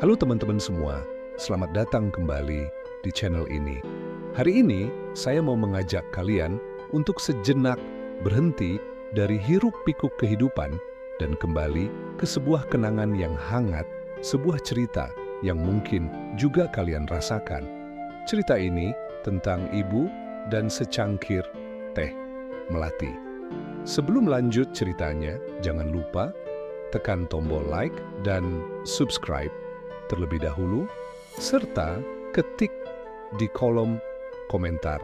Halo teman-teman semua, selamat datang kembali di channel ini. Hari ini saya mau mengajak kalian untuk sejenak berhenti dari hiruk-pikuk kehidupan dan kembali ke sebuah kenangan yang hangat, sebuah cerita yang mungkin juga kalian rasakan. Cerita ini tentang ibu dan secangkir teh melati. Sebelum lanjut ceritanya, jangan lupa tekan tombol like dan subscribe terlebih dahulu, serta ketik di kolom komentar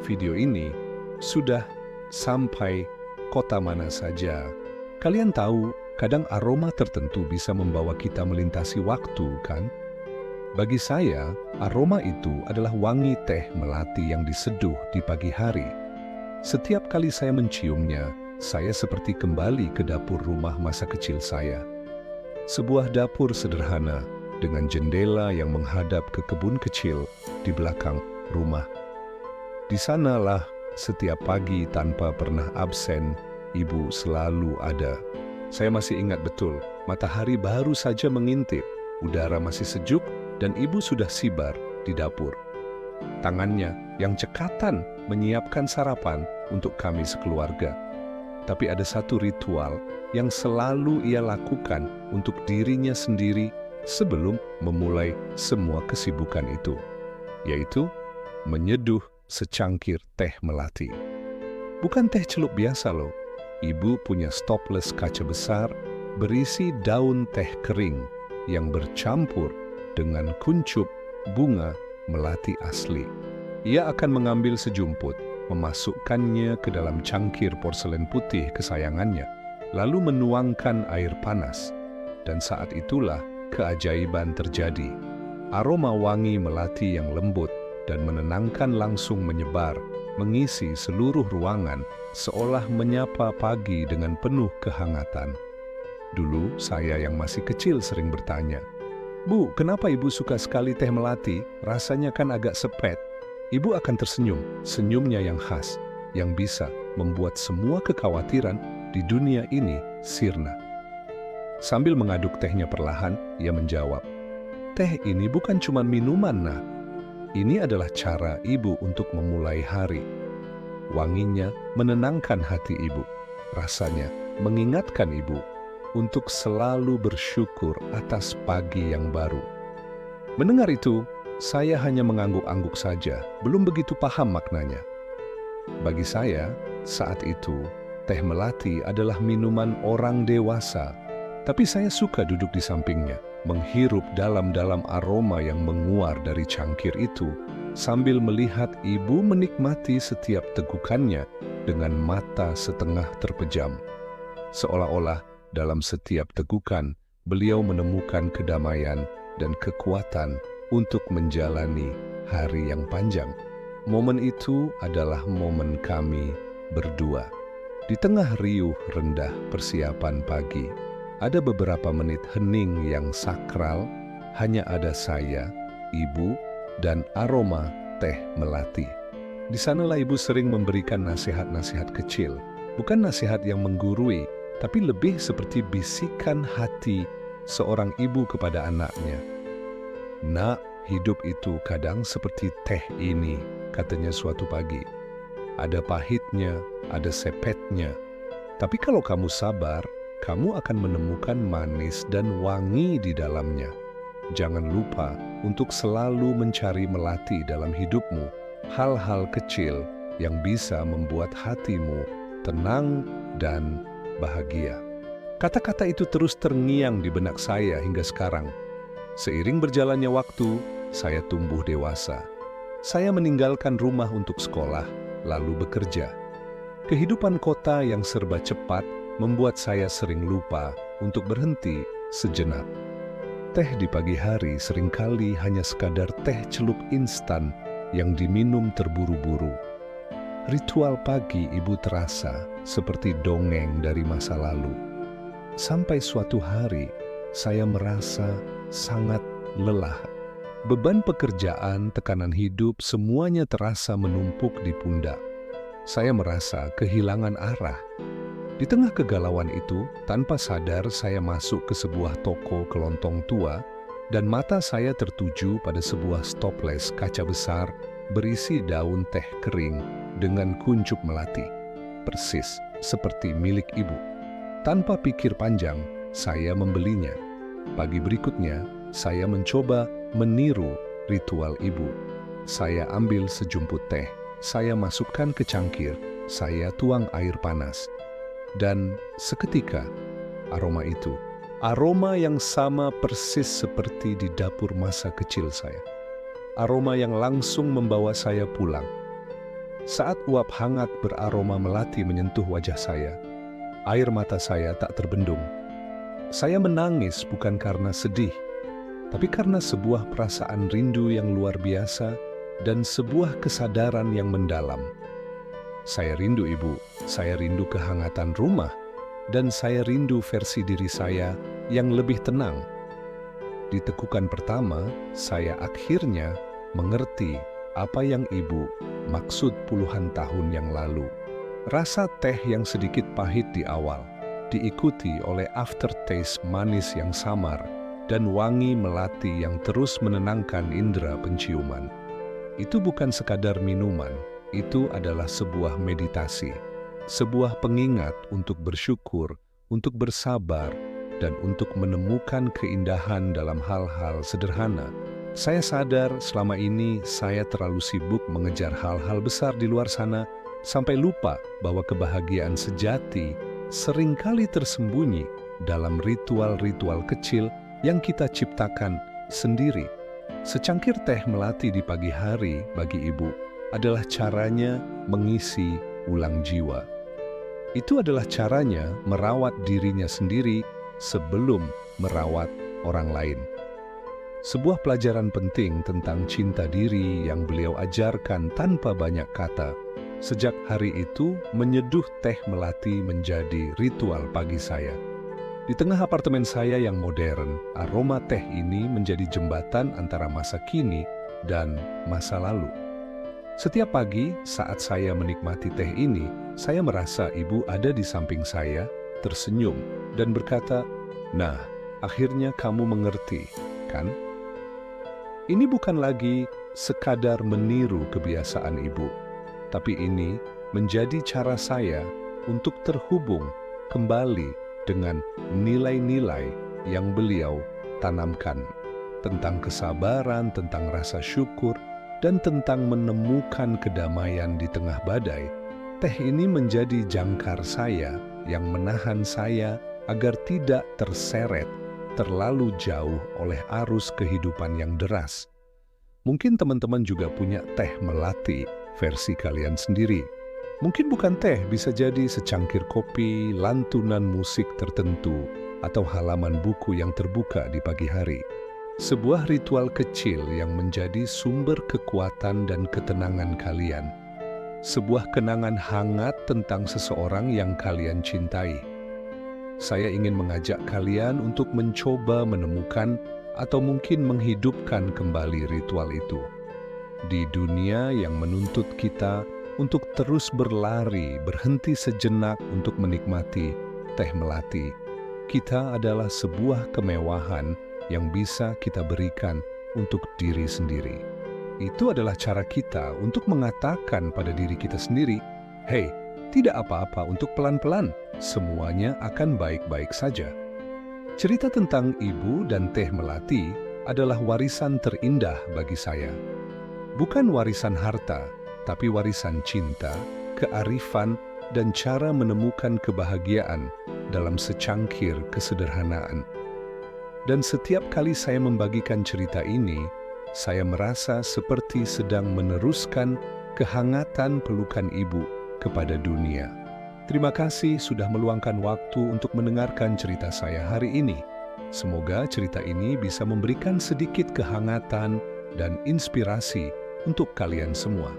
video ini sudah sampai kota mana saja. Kalian tahu, kadang aroma tertentu bisa membawa kita melintasi waktu, kan? Bagi saya, aroma itu adalah wangi teh melati yang diseduh di pagi hari. Setiap kali saya menciumnya, saya seperti kembali ke dapur rumah masa kecil saya. Sebuah dapur sederhana dengan jendela yang menghadap ke kebun kecil di belakang rumah. Di sanalah setiap pagi tanpa pernah absen, ibu selalu ada. Saya masih ingat betul, matahari baru saja mengintip, udara masih sejuk, dan ibu sudah sibar di dapur. Tangannya yang cekatan menyiapkan sarapan untuk kami sekeluarga. Tapi ada satu ritual yang selalu ia lakukan untuk dirinya sendiri sebelum memulai semua kesibukan itu, yaitu menyeduh secangkir teh melati. Bukan teh celup biasa loh. Ibu punya stopless kaca besar berisi daun teh kering yang bercampur dengan kuncup bunga melati asli. Ia akan mengambil sejumput, memasukkannya ke dalam cangkir porselen putih kesayangannya, lalu menuangkan air panas. Dan saat itulah keajaiban terjadi. Aroma wangi melati yang lembut dan menenangkan langsung menyebar, mengisi seluruh ruangan, seolah menyapa pagi dengan penuh kehangatan. Dulu saya yang masih kecil sering bertanya, "Bu, kenapa ibu suka sekali teh melati? Rasanya kan agak sepet." Ibu akan tersenyum, senyumnya yang khas, yang bisa membuat semua kekhawatiran di dunia ini sirna. Sambil mengaduk tehnya perlahan, ia menjawab, "Teh ini bukan cuma minuman, Nak. Ini adalah cara ibu untuk memulai hari." Wanginya menenangkan hati ibu, rasanya mengingatkan ibu untuk selalu bersyukur atas pagi yang baru. Mendengar itu, saya hanya mengangguk-angguk saja, belum begitu paham maknanya. Bagi saya, saat itu, teh melati adalah minuman orang dewasa. Tapi saya suka duduk di sampingnya, menghirup dalam-dalam aroma yang menguar dari cangkir itu, sambil melihat ibu menikmati setiap tegukannya dengan mata setengah terpejam. Seolah-olah dalam setiap tegukan, beliau menemukan kedamaian dan kekuatan untuk menjalani hari yang panjang. Momen itu adalah momen kami berdua. Di tengah riuh rendah persiapan pagi, ada beberapa menit hening yang sakral, hanya ada saya, ibu, dan aroma teh melati. Di sanalah ibu sering memberikan nasihat-nasihat kecil, bukan nasihat yang menggurui, tapi lebih seperti bisikan hati seorang ibu kepada anaknya. "Nak, hidup itu kadang seperti teh ini," katanya suatu pagi. "Ada pahitnya, ada sepetnya. Tapi kalau kamu sabar, kamu akan menemukan manis dan wangi di dalamnya. Jangan lupa untuk selalu mencari melati dalam hidupmu, hal-hal kecil yang bisa membuat hatimu tenang dan bahagia." Kata-kata itu terus terngiang di benak saya hingga sekarang. Seiring berjalannya waktu, saya tumbuh dewasa. Saya meninggalkan rumah untuk sekolah, lalu bekerja. Kehidupan kota yang serba cepat membuat saya sering lupa untuk berhenti sejenak. Teh di pagi hari seringkali hanya sekadar teh celup instan yang diminum terburu-buru. Ritual pagi ibu terasa seperti dongeng dari masa lalu. Sampai suatu hari, saya merasa sangat lelah. Beban pekerjaan, tekanan hidup, semuanya terasa menumpuk di pundak. Saya merasa kehilangan arah. Di tengah kegalauan itu, tanpa sadar saya masuk ke sebuah toko kelontong tua dan mata saya tertuju pada sebuah stoples kaca besar berisi daun teh kering dengan kuncup melati, persis seperti milik ibu. Tanpa pikir panjang, saya membelinya. Pagi berikutnya, saya mencoba meniru ritual ibu. Saya ambil sejumput teh, saya masukkan ke cangkir, saya tuang air panas. Dan seketika, aroma yang sama persis seperti di dapur masa kecil saya. Aroma yang langsung membawa saya pulang. Saat uap hangat beraroma melati menyentuh wajah saya, air mata saya tak terbendung. Saya menangis bukan karena sedih, tapi karena sebuah perasaan rindu yang luar biasa dan sebuah kesadaran yang mendalam. Saya rindu ibu, saya rindu kehangatan rumah, dan saya rindu versi diri saya yang lebih tenang. Di tekukan pertama, saya akhirnya mengerti apa yang ibu maksud puluhan tahun yang lalu. Rasa teh yang sedikit pahit di awal, diikuti oleh aftertaste manis yang samar dan wangi melati yang terus menenangkan indera penciuman. Itu bukan sekadar minuman, itu adalah sebuah meditasi, sebuah pengingat untuk bersyukur, untuk bersabar, dan untuk menemukan keindahan dalam hal-hal sederhana. Saya sadar selama ini saya terlalu sibuk mengejar hal-hal besar di luar sana, sampai lupa bahwa kebahagiaan sejati seringkali tersembunyi dalam ritual-ritual kecil yang kita ciptakan sendiri. Secangkir teh melati di pagi hari bagi ibu adalah caranya mengisi ulang jiwa. Itu adalah caranya merawat dirinya sendiri sebelum merawat orang lain. Sebuah pelajaran penting tentang cinta diri yang beliau ajarkan tanpa banyak kata. Sejak hari itu, menyeduh teh melati menjadi ritual pagi saya. Di tengah apartemen saya yang modern, aroma teh ini menjadi jembatan antara masa kini dan masa lalu. Setiap pagi saat saya menikmati teh ini, saya merasa ibu ada di samping saya, tersenyum, dan berkata, "Nah, akhirnya kamu mengerti, kan?" Ini bukan lagi sekadar meniru kebiasaan ibu, tapi ini menjadi cara saya untuk terhubung kembali dengan nilai-nilai yang beliau tanamkan tentang kesabaran, tentang rasa syukur, dan tentang menemukan kedamaian di tengah badai. Teh ini menjadi jangkar saya yang menahan saya agar tidak terseret terlalu jauh oleh arus kehidupan yang deras. Mungkin teman-teman juga punya teh melati versi kalian sendiri. Mungkin bukan teh, bisa jadi secangkir kopi, lantunan musik tertentu, atau halaman buku yang terbuka di pagi hari. Sebuah ritual kecil yang menjadi sumber kekuatan dan ketenangan kalian. Sebuah kenangan hangat tentang seseorang yang kalian cintai. Saya ingin mengajak kalian untuk mencoba menemukan atau mungkin menghidupkan kembali ritual itu. Di dunia yang menuntut kita untuk terus berlari, berhenti sejenak untuk menikmati teh melati, kita adalah sebuah kemewahan yang bisa kita berikan untuk diri sendiri. Itu adalah cara kita untuk mengatakan pada diri kita sendiri, "Hei, tidak apa-apa untuk pelan-pelan, semuanya akan baik-baik saja." Cerita tentang ibu dan teh melati adalah warisan terindah bagi saya. Bukan warisan harta, tapi warisan cinta, kearifan, dan cara menemukan kebahagiaan dalam secangkir kesederhanaan. Dan setiap kali saya membagikan cerita ini, saya merasa seperti sedang meneruskan kehangatan pelukan ibu kepada dunia. Terima kasih sudah meluangkan waktu untuk mendengarkan cerita saya hari ini. Semoga cerita ini bisa memberikan sedikit kehangatan dan inspirasi untuk kalian semua.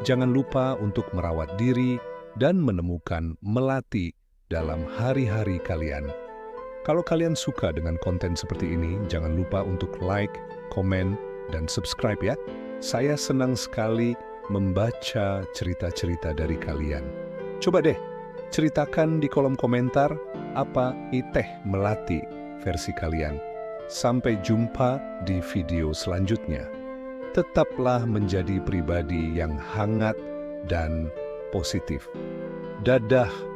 Jangan lupa untuk merawat diri dan menemukan melati dalam hari-hari kalian. Kalau kalian suka dengan konten seperti ini, jangan lupa untuk like, komen, dan subscribe ya. Saya senang sekali membaca cerita-cerita dari kalian. Coba deh, ceritakan di kolom komentar apa teh melati versi kalian. Sampai jumpa di video selanjutnya. Tetaplah menjadi pribadi yang hangat dan positif. Dadah.